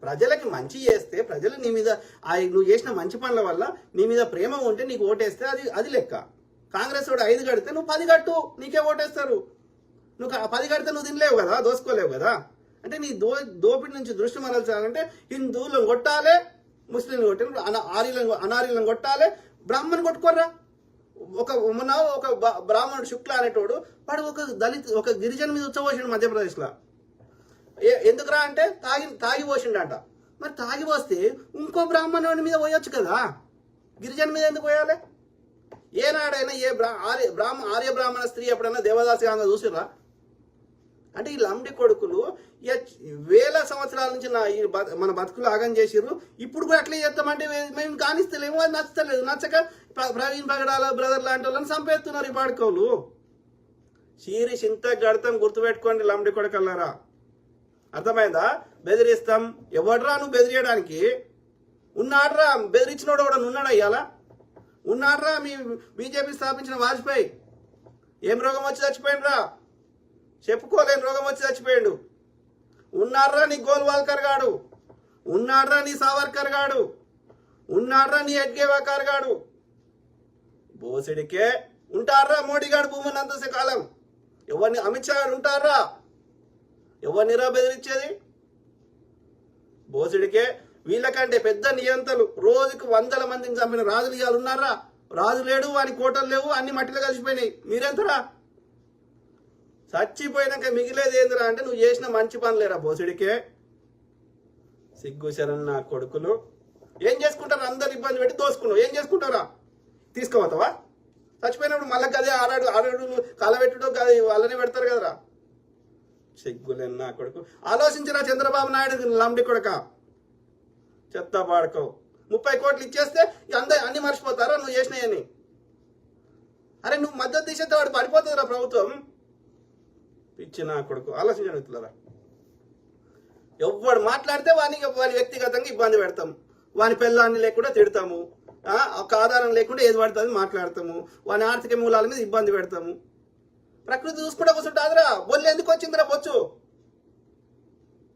ప్రజలకి మంచి చేస్తే ప్రజలు నీ మీద నువ్వు చేసిన మంచి పనుల వల్ల నీ మీద ప్రేమ ఉంటే నీకు ఓటేస్తే అది లెక్క. కాంగ్రెస్ వాడు 5 కడితే నువ్వు 10 కట్టు, నీకే ఓటేస్తారు. నువ్వు 10 కడితే నువ్వు తినలేవు కదా, దోసుకోలేవు కదా. అంటే నీ దోపిడి నుంచి దృష్టి మరల్చాలంటే హిందువులను కొట్టాలి, ముస్లింలు కొట్టాలి, అనారీలను కొట్టాలి, బ్రాహ్మణ్ కొట్టుకోర్రా. ఒక బ్రాహ్మణుడు శుక్ల అనేటోడు వాడు ఒక గిరిజన మీద ఉచ్చబోసిండు మధ్యప్రదేశ్లో. ఎందుకురా అంటే తాగి పోసిండట. మరి తాగి పోస్తే ఇంకో బ్రాహ్మణుడి మీద పోయొచ్చు కదా, గిరిజన మీద ఎందుకు పోయాలి? ఏనాడైనా ఆర్య బ్రాహ్మణ స్త్రీ ఎప్పుడైనా దేవదాసిగా చూసిరా? అంటే ఈ లంబడి కొడుకులు వేల సంవత్సరాల నుంచి మన బతుకులు ఆగం చేసిర్రు. ఇప్పుడు కూడా అట్లే చేస్తామంటే మేము కానిస్తలేము, అది నచ్చలేదు. నచ్చక ప్రవీణ్ పగడాల బ్రదర్ లాంటి వాళ్ళని చంపేస్తున్నారు ఈ పాడుకోలు. చీరి చింత గడతాం, గుర్తుపెట్టుకోండి లంబడి కొడుకల్లారా. అర్థమైందా? బెదిరిస్తాం. ఎవడ్రా నువ్వు బెదిరియడానికి? ఉన్నాడ్రా బెదిరించినోడు కూడా ఉన్నాడా? ఇవాళ ఉన్నాడ్రా మీ బీజేపీ స్థాపించిన వాజ్పేయి. ఏం రోగం వచ్చి చచ్చిపోయిండ్రా? చెప్పుకోలేని రోగం వచ్చి చచ్చిపోయాడు. ఉన్నాడ్రా నీ గోల్వాల్కర్ గాడు, ఉన్నాడ్రా నీ సావర్కర్ గాడు, ఉన్నాడ్రా నీ ఎడ్గేవాకర్ గాడు. బోసిడికే ఉంటాడ్రా మోడీ గాడు భూమినంత కాలం. ఎవరిని అమిత్ షా గారు ఉంటారా? ఎవరినిరా బెదిరించేది? బోసిడికే. వీళ్ళకంటే పెద్ద నియంతలు రోజుకు 100 మందిని చంపిన రాజులు ఇవాళ ఉన్నారా? రాజు లేడు, వాని కోటలు లేవు, అన్ని మట్టిలో కలిసిపోయినాయి. మీరెంతరా? చచ్చిపోయినాక మిగిలేది ఏందిరా అంటే నువ్వు చేసిన మంచి పనులేరా బోసుడికే. సిగ్గు శరణ్ నా కొడుకులు. ఏం చేసుకుంటారు? అందరు ఇబ్బంది పెట్టి దోసుకున్నావు. ఏం చేసుకుంటారా? తీసుకోవతావా? చచ్చిపోయినప్పుడు మళ్ళీ గదే ఆడాడు కలబెట్టుడో గది వాళ్ళనే పెడతారు కదరా. సిగ్గులేని నా కొడుకు. ఆలోచించరా చంద్రబాబు నాయుడు లంబడి కొడక. చెత్త పాడుకో. 30 కోట్లు ఇచ్చేస్తే అన్ని మర్చిపోతారా నువ్వు చేసినాయని? అరే నువ్వు మద్దతు తీసేస్తే వాడు పడిపోతుందిరా ప్రభుత్వం. పిచ్చి నా కొడుకు. ఆలోచించరా. ఎవడు మాట్లాడితే వాని వ్యక్తిగతంగా ఇబ్బంది పెడతాం, వాని పెళ్ళాన్ని లేకుండా తిడతాము, ఒక ఆధారం లేకుండా ఏది పడుతుంది మాట్లాడతాము, వాని ఆర్థిక మూలాల మీద ఇబ్బంది పెడతాము. ప్రకృతి చూసుకుంటా కూర్చుంటాదిరా. బొల్లు ఎందుకు వచ్చిందిరా బొచ్చు?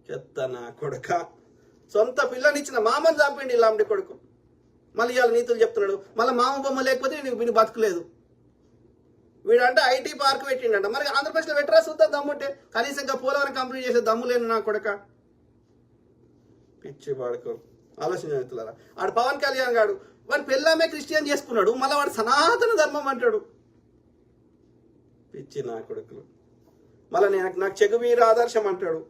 చెత్త నా కొడుక. సొంత పిల్లనిచ్చిన మామని చంపిండి లంబడి కొడుకు. మళ్ళీ ఇవాళ నీతులు చెప్తున్నాడు. మళ్ళీ మామ బొమ్మ లేకపోతే వీడిని బతుకులేదు. వీడంటే ఐటీ పార్క్ పెట్టిండంట. మరి ఆంధ్రప్రదేశ్లో పెట్టరా చూద్దాం దమ్ముంటే. కనీసం ఇంకా పోలవరం కంప్లీట్ చేసే దమ్ము లేను నా కొడక. పిచ్చి పాడుకో. ఆలోచన ఆడు పవన్ కళ్యాణ్ గాడు వాడి పెళ్ళామే క్రిస్టియన్ చేసుకున్నాడు, మళ్ళీ వాడు సనాతన ధర్మం అంటాడు. పిచ్చి నా కొడుకులు. మళ్ళీ నాకు చెగువీర ఆదర్శం అంటాడు.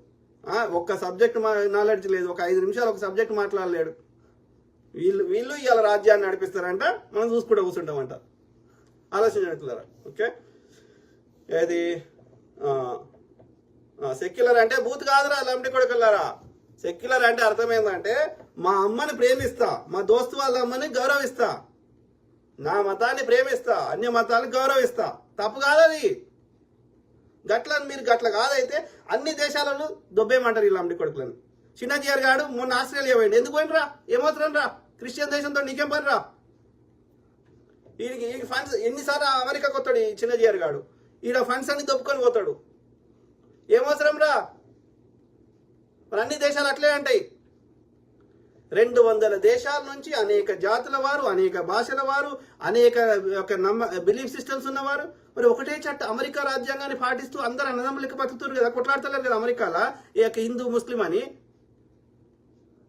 ఒక్క సబ్జెక్ట్ నాలెడ్జ్ లేదు, ఒక 5 నిమిషాలు ఒక సబ్జెక్ట్ మాట్లాడలేడు. వీళ్ళు ఇవాళ రాజ్యాన్ని నడిపిస్తారంట, మనం చూసుకుంటూ కూర్చుంటామంట. ఆలోచించగలుగుతారా? ఓకే. ఏది సెక్యులర్ అంటే బూత్ కాదురా లంబడి కొడుకులారా. సెక్యులర్ అంటే అర్థమైందంటే మా అమ్మని ప్రేమిస్తా, మా దోస్తు వాళ్ళ అమ్మని గౌరవిస్తా, నా మతాన్ని ప్రేమిస్తా, అన్య మతాన్ని గౌరవిస్తా. తప్పు కాదది. మీరు గట్ల కాదైతే అన్ని దేశాలను దొబ్బేయమంటారు ఈ లంబడి కొడుకులను. చిన్నజీఆర్ గాడు మొన్న ఆస్ట్రేలియా పోయిండు. ఎందుకు పోయినరా? ఏమవుతున్నాను రా? క్రిస్టియన్ దేశంతో నీకేం పని రా? ఈ ఫండ్స్ ఎన్నిసార్లు అమెరికా కొత్తాడు ఈ చిన్నజీఆర్ గాడు. ఈడ ఫండ్స్ అన్ని దొప్పుకొని పోతాడు. ఏమవసరం రా? మరి అన్ని దేశాలు అట్లే అంటాయి. 200 దేశాల నుంచి అనేక జాతుల వారు, అనేక భాషల వారు, అనేక బిలీఫ్ సిస్టమ్స్ ఉన్నవారు మరి ఒకటే అమెరికా రాజ్యాంగాన్ని పాటిస్తూ అందరు అన్నదమ్ములకి బతుకుతారు కదా, కొట్లాడతలేరు కదా అమెరికాలో హిందూ ముస్లిం అని.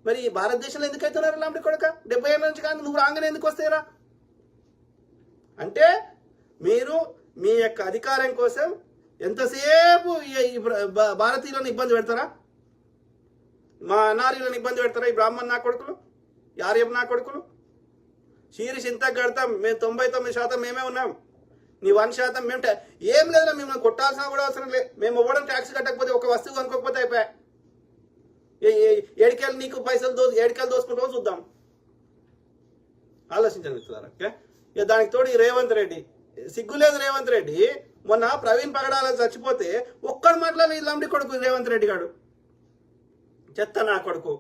మరి భారతదేశంలో ఎందుకు అవుతున్నారు లంబడి కొడక? 70 ఏళ్ళ నుంచి కానీ నువ్వు రాగానే ఎందుకు వస్తాయిరా? అంటే మీరు మీ యొక్క అధికారం కోసం ఎంతసేపు భారతీయులను ఇబ్బంది పెడతారా? మా అనారీలను ఇబ్బంది పెడతారా ఈ బ్రాహ్మణ్ నా కొడుకులు, ఈ ఆర్యం నా కొడుకులు? చీరి చింత కడతాం. మేము 99% మేమే ఉన్నాం. నీ 1% మేము ఏం లేదా, మేము కొట్టాల్సిన కూడా అవసరం లేదు. మేము ఇవ్వడం ట్యాక్స్ కట్టకపోతే ఒక వస్తువు కొనుక్కోకపోతే అయిపోయా. ఏడికెళ్ళి నీకు పైసలు ఏడికెళ్ళి దోసుకుంటామో చూద్దాం. ఆలోచించండి మిత్రులారా. ఓకే. ఇక దానికి తోడు ఈ రేవంత్ రెడ్డి సిగ్గులేదు. రేవంత్ రెడ్డి మొన్న ప్రవీణ్ పగడాల చచ్చిపోతే ఒక్కడు మాట్లాడి లంబడి కొడుకు రేవంత్ రెడ్డి గాడు. చెత్త నా కొడుకు.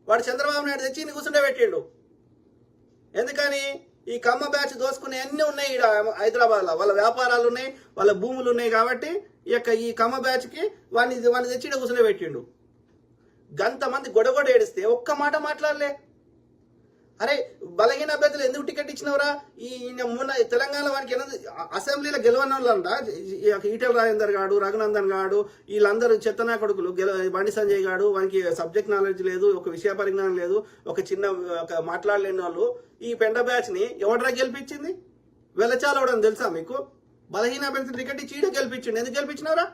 వాడు చంద్రబాబు నాయుడు తెచ్చి నీ కూర్చుండే పెట్టిండు. ఎందుకని? ఈ కమ్మ బ్యాచ్ దోసుకునే అన్నీ ఉన్నాయి ఇక్కడ హైదరాబాద్లో. వాళ్ళ వ్యాపారాలు ఉన్నాయి, వాళ్ళ భూములు ఉన్నాయి కాబట్టి ఈ కమ్మ బ్యాచ్కి వాడిని తెచ్చి కూర్చుండే పెట్టిండు. గంతమంది గొడగొడ ఏడిస్తే ఒక్క మాట మాట్లాడలే. అరే బలహీన అభ్యర్థులు ఎందుకు టికెట్ ఇచ్చినవరా? ఈ మొన్న తెలంగాణ వానికి అసెంబ్లీలో గెలవని వాళ్ళంట, ఈటెల రాజేందర్ గాడు, రఘునందన్ గాడు, వీళ్ళందరూ చెత్తనా కొడుకులు. బండి సంజయ్ గాడు, వానికి సబ్జెక్ట్ నాలెడ్జ్ లేదు, ఒక విషయ పరిజ్ఞానం లేదు, ఒక మాట్లాడలేని వాళ్ళు. ఈ పెండ బ్యాచ్ ని ఎవడరా గెలిపించింది? వెలచాలవడం తెలుసా మీకు? బలహీన అభ్యర్థులు టికెట్ ఇచ్చి ఈడ గెలిపించండి. ఎందుకు గెలిపించినవరా?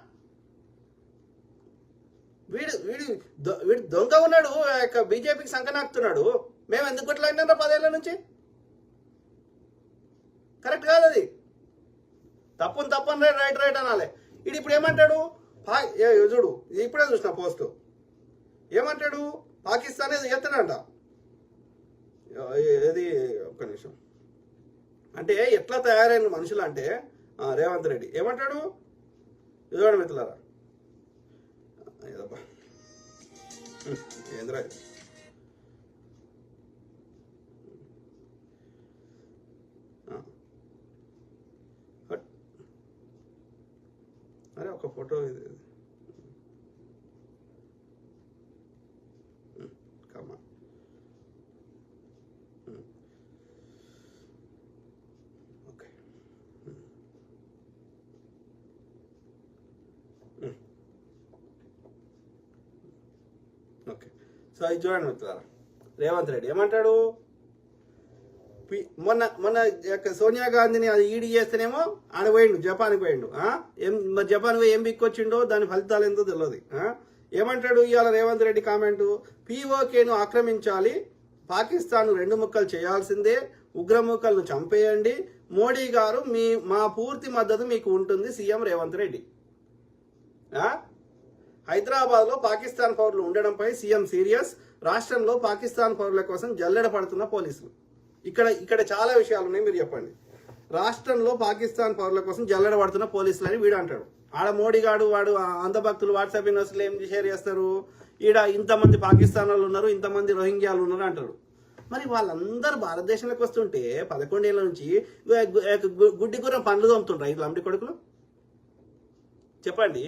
వీడు వీడు వీడు దొంగ ఉన్నాడు, బీజేపీకి సంకనాకుతున్నాడు. మేము ఎందుకు కొట్లాడినా 10 ఏళ్ల నుంచి? కరెక్ట్ కాదు అది. తప్పని రైట్ అనాలి. ఇది ఇప్పుడు ఏమంటాడు? చూడు, ఇప్పుడే చూసిన పోస్ట్. ఏమంటాడు? పాకిస్తాన్ ఏదో ఎత్తనంట. ఇది ఒక్క నిమిషం. అంటే ఎట్లా తయారైన మనుషులు అంటే రేవంత్ రెడ్డి ఏమంటాడు? చూడండి మిత్రులారా, ఏదబ్బా ఏంద్రా అరే ఒక ఫోటో ఇది కమా ఓకే. ఓకే, సో ఇది చూడండి మిత్రులారా, రేవంత్ రెడ్డి ఏమంటాడు? మొన్న సోనియా గాంధీని అది ఈడీ చేస్తేనేమో ఆడ పోయిండు, జపాన్కి పోయిండు. జపాన్ పోయి ఏం బిక్కొచ్చిండో దాని ఫలితాలు ఎంతో తెలియదు. ఏమంటాడు ఇవాళ రేవంత్ రెడ్డి కామెంటు? పీఓకేను ఆక్రమించాలి, పాకిస్తాన్ 2 ముక్కలు చేయాల్సిందే, ఉగ్రముఖలను చంపేయండి, మోడీ గారు మా పూర్తి మద్దతు మీకు ఉంటుంది, సీఎం రేవంత్ రెడ్డి. హైదరాబాద్లో పాకిస్తాన్ పౌరులు ఉండడంపై సీఎం సీరియస్, రాష్ట్రంలో పాకిస్తాన్ పౌరుల కోసం జల్లెడ పడుతున్న పోలీసులు. ఇక్కడ చాలా విషయాలు ఉన్నాయి, మీరు చెప్పండి. రాష్ట్రంలో పాకిస్తాన్ పౌరుల కోసం జల్లెడ పడుతున్న పోలీసులు అని వీడు అంటాడు. ఆడ మోడీ గాడు వాడు అంధభక్తులు వాట్సాప్ యూనివర్సిటీలో ఏం షేర్ చేస్తారు? ఈడ ఇంతమంది పాకిస్తాన్ వాళ్ళు ఉన్నారు, ఇంతమంది రోహింగ్యాలు ఉన్నారు అంటారు. మరి వాళ్ళందరూ భారతదేశంలోకి వస్తుంటే 11 ఏళ్ల నుంచి గుడ్డి గుర్రం పండ్లు తోముతుండ్రా ఈ లంబడి కొడుకులు? చెప్పండి.